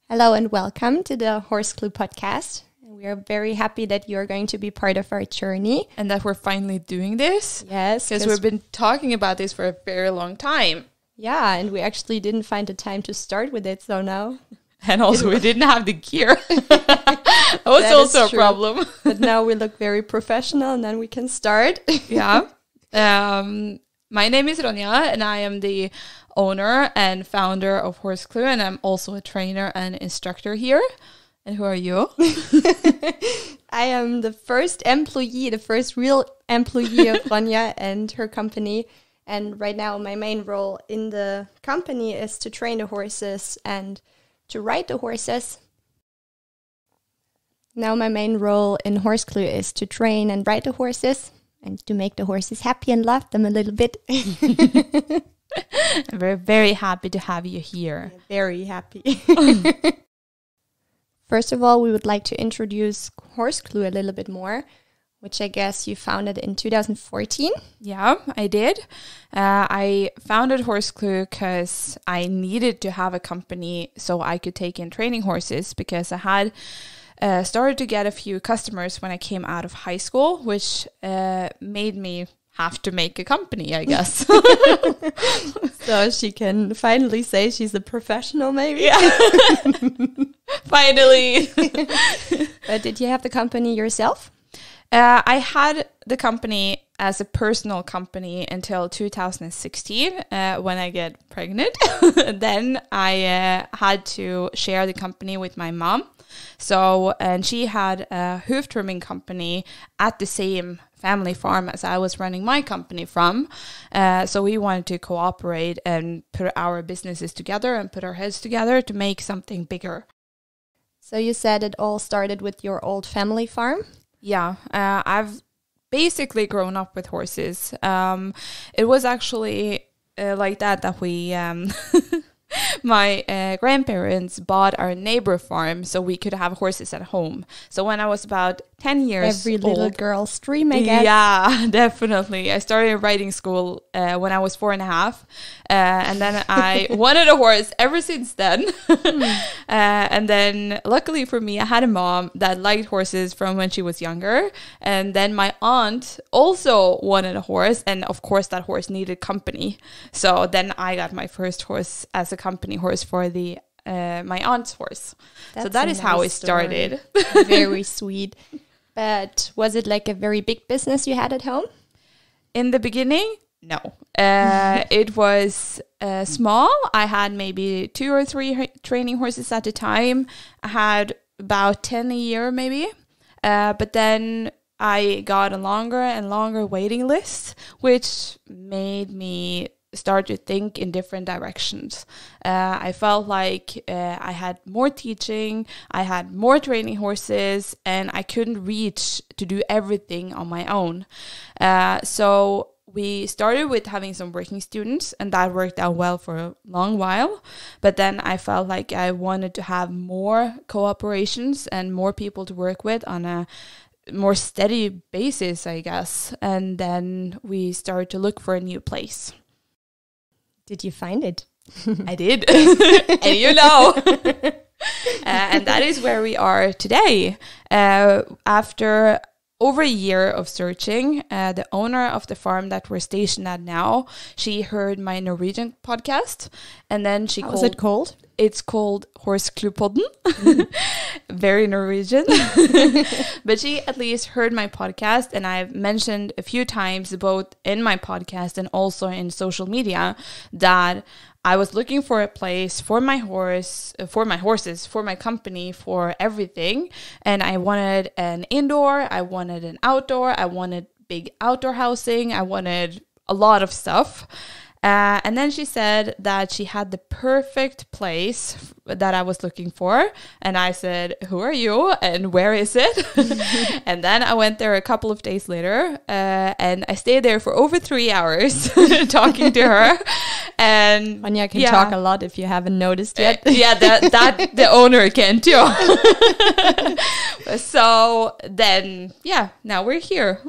Hello and welcome to the HorseClue Podcast. We are very happy that you are going to be part of our journey. And that we're finally doing this. Yes. Because we've been talking about this for a very long time. Yeah, and we actually didn't find the time to start with it, so now. And also we didn't have the gear. That was also a problem. But now we look very professional and then we can start. Yeah. My name is Ronja and I am the owner and founder of HorseClue, and I'm also a trainer and instructor here. And who are you? I am the first real employee of Ronja and her company. And right now my main role in the company is to train the horses and to ride the horses. Now my main role in HorseClue is to train and ride the horses and to make the horses happy and love them a little bit. We're very happy to have you here. Very happy. First of all, we would like to introduce HorseClue a little bit more, which I guess you founded in 2014. Yeah, I did. I founded HorseClue because I needed to have a company so I could take in training horses, because I had started to get a few customers when I came out of high school, which made me have to make a company, I guess. So she can finally say she's a professional, maybe? Yeah. Finally. But did you have the company yourself? I had the company as a personal company until 2016 when I get pregnant. Then I had to share the company with my mom. And she had a hoof trimming company at the same family farm as I was running my company from. So we wanted to cooperate and put our businesses together and put our heads together to make something bigger. So you said it all started with your old family farm? Yeah, I've basically grown up with horses. It was actually like that we... My grandparents bought our neighbor farm so we could have horses at home. So when I was about 10 years Every little girl's dream, I guess. Yeah, definitely. I started riding school when I was 4.5. And then I wanted a horse ever since then. And then luckily for me, I had a mom that liked horses from when she was younger. And then my aunt also wanted a horse. And of course, that horse needed company. So then I got my first horse as a company horse for the my aunt's horse. So that is how it started. Very sweet. But was it like a very big business you had at home? In the beginning, no. It was small. I had maybe 2 or 3 training horses at a time. I had about 10 a year maybe. But then I got a longer and longer waiting list, which made me start to think in different directions. I felt like I had more teaching, I had more training horses, and I couldn't reach to do everything on my own. So we started with having some working students, and that worked out well for a long while. But then I felt like I wanted to have more cooperations and more people to work with on a more steady basis, I guess. And then we started to look for a new place. Did you find it? I did. And you know. And that is where we are today. After over a year of searching, the owner of the farm that we're stationed at now, she heard my Norwegian podcast. And then she How's it called? It's called HorseClue Podden. Very Norwegian. But she at least heard my podcast, and I've mentioned a few times both in my podcast and also in social media that I was looking for a place for my horse, for my horses, for my company, for everything. And I wanted an indoor, I wanted an outdoor, I wanted big outdoor housing, I wanted a lot of stuff. And then she said that she had the perfect place that I was looking for. And I said, who are you and where is it? And then I went there a couple of days later and I stayed there for over 3 hours talking to her. And Ronja can talk a lot if you haven't noticed yet. Yeah, that the owner can too. So then, yeah, now we're here.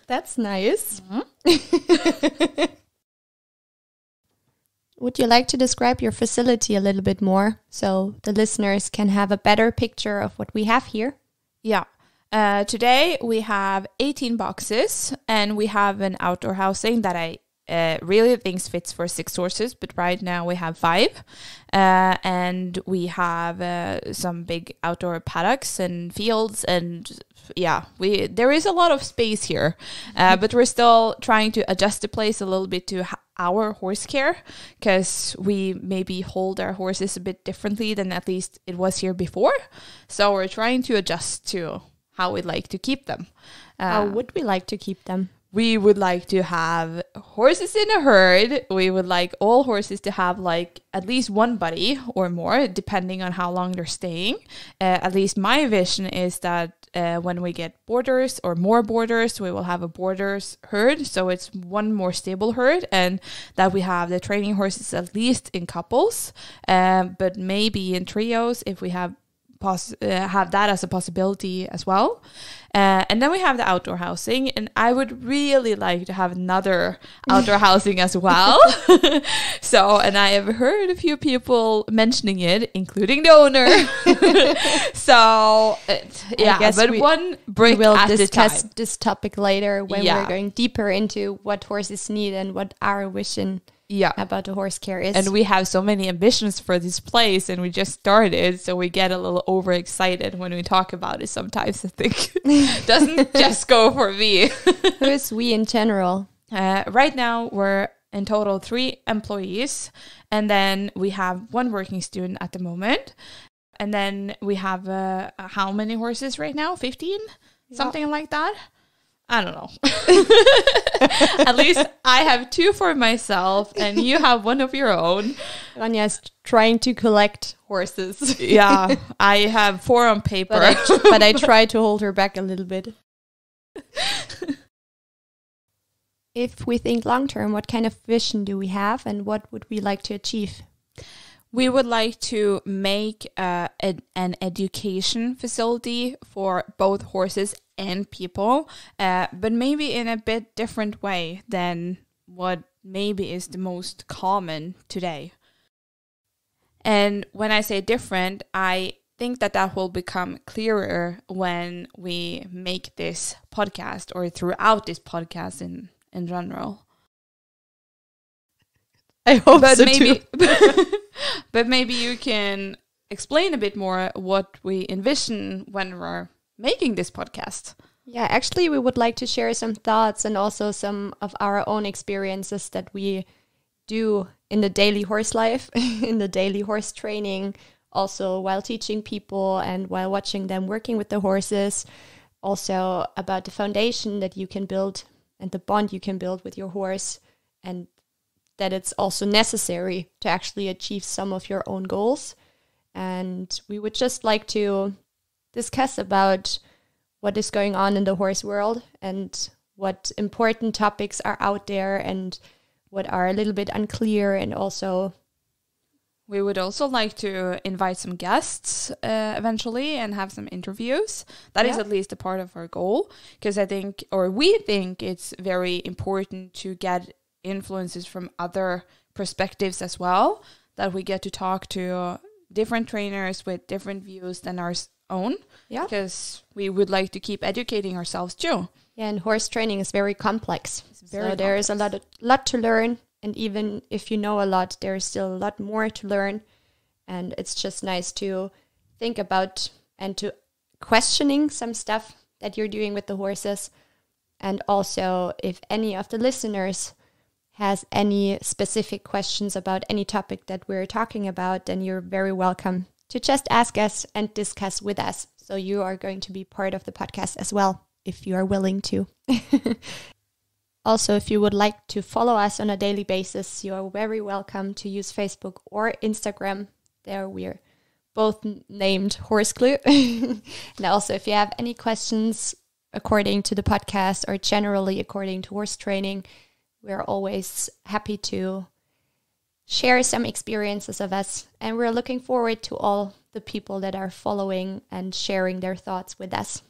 That's nice. Mm-hmm. would you like to describe your facility a little bit more so the listeners can have a better picture of what we have here? Yeah. Today we have 18 boxes and we have an outdoor housing that I really think fits for 6 horses, but right now we have 5. And we have some big outdoor paddocks and fields, and there is a lot of space here, but we're still trying to adjust the place a little bit to our horse care, because we maybe hold our horses a bit differently than at least it was here before. So we're trying to adjust to how we'd like to keep them. How would we like to keep them? We would like to have horses in a herd. We would like all horses to have like at least one buddy or more, depending on how long they're staying. At least my vision is that when we get boarders or more boarders, we will have a boarders herd. So it's one more stable herd, and that we have the training horses at least in couples, but maybe in trios if we have that as a possibility as well. And then we have the outdoor housing, and I would really like to have another outdoor housing as well. And I have heard a few people mentioning it, including the owner. One brick we will at discuss a time. This topic later when we're going deeper into what horses need and what our vision about the horse care is. And we have so many ambitions for this place, and we just started, so we get a little overexcited when we talk about it sometimes, I think. Doesn't just go for me. Who is we in general? Right now, we're in total 3 employees, and then we have 1 working student at the moment. And then we have how many horses right now? 15? Something like that? I don't know. At least I have 2 for myself, and you have 1 of your own. Ronja is trying to collect horses. Yeah, I have 4 on paper. But I try to hold her back a little bit. If we think long term, what kind of vision do we have, and what would we like to achieve? We would like to make an education facility for both horses and people, but maybe in a bit different way than what maybe is the most common today. And when I say different, I think that will become clearer when we make this podcast, or throughout this podcast in general. I hope so too. But maybe you can explain a bit more what we envision when we're making this podcast. Yeah, actually, we would like to share some thoughts and also some of our own experiences that we do in the daily horse life, in the daily horse training, also while teaching people and while watching them working with the horses. Also about the foundation that you can build and the bond you can build with your horse, and that it's also necessary to actually achieve some of your own goals. And we would just like to discuss about what is going on in the horse world and what important topics are out there and what are a little bit unclear. And also we would also like to invite some guests eventually and have some interviews. That is at least a part of our goal, because we think it's very important to get influences from other perspectives as well, that we get to talk to different trainers with different views than our own, because we would like to keep educating ourselves too. Yeah, and horse training is very complex. There is a lot to learn, and even if you know a lot, there is still a lot more to learn. And it's just nice to think about and to questioning some stuff that you're doing with the horses. And also, if any of the listeners has any specific questions about any topic that we're talking about, then you're very welcome to just ask us and discuss with us. So you are going to be part of the podcast as well, if you are willing to. Also, if you would like to follow us on a daily basis, you are very welcome to use Facebook or Instagram. There we're both named HorseClue. And also, if you have any questions according to the podcast or generally according to horse training, we're always happy to share some experiences of us. And we're looking forward to all the people that are following and sharing their thoughts with us.